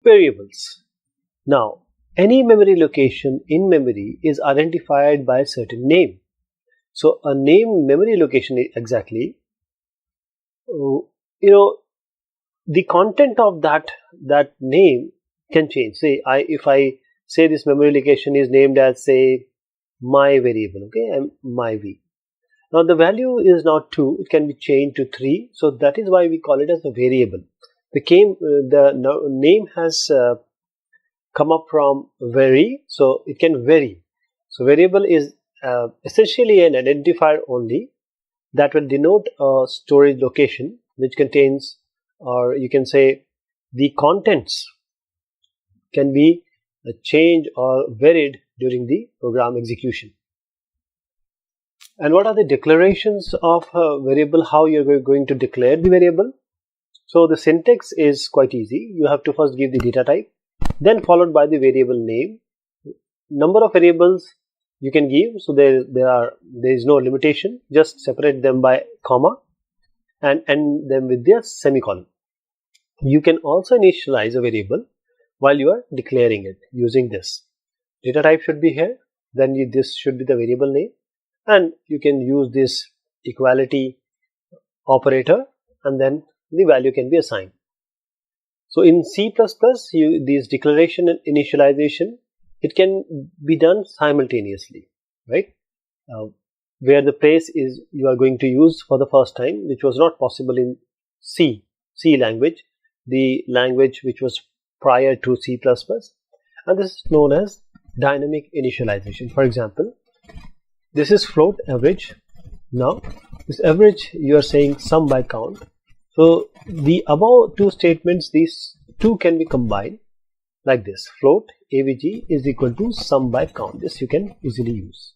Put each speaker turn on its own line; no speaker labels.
Variables. Now, any memory location in memory is identified by a certain name. So a name memory location is exactly, the content of that name can change. Say if I say this memory location is named as, say, my variable, okay, and my v. Now the value is not 2, it can be changed to 3. So that is why we call it as a variable. The name has come up from vary, so it can vary. So variable is essentially an identifier only that will denote a storage location which contains, or you can say, the contents can be changed or varied during the program execution. And what are the declarations of a variable? How you're going to declare the variable? So the syntax is quite easy. You have to first give the data type, then followed by the variable name. Number of variables you can give, so there is no limitation. Just separate them by comma and end them with their semicolon. You can also initialize a variable while you are declaring it using this. Data type should be here, then this should be the variable name, and you can use this equality operator, and then the value can be assigned. So in C++, these declaration and initialization, it can be done simultaneously, right? Where the place is you are going to use for the first time, which was not possible in C language, the language which was prior to C++, and this is known as dynamic initialization. For example, this is float average. Now this average, you are saying sum by count. So the above two statements, these two can be combined like this: float avg is equal to sum by count. This you can easily use.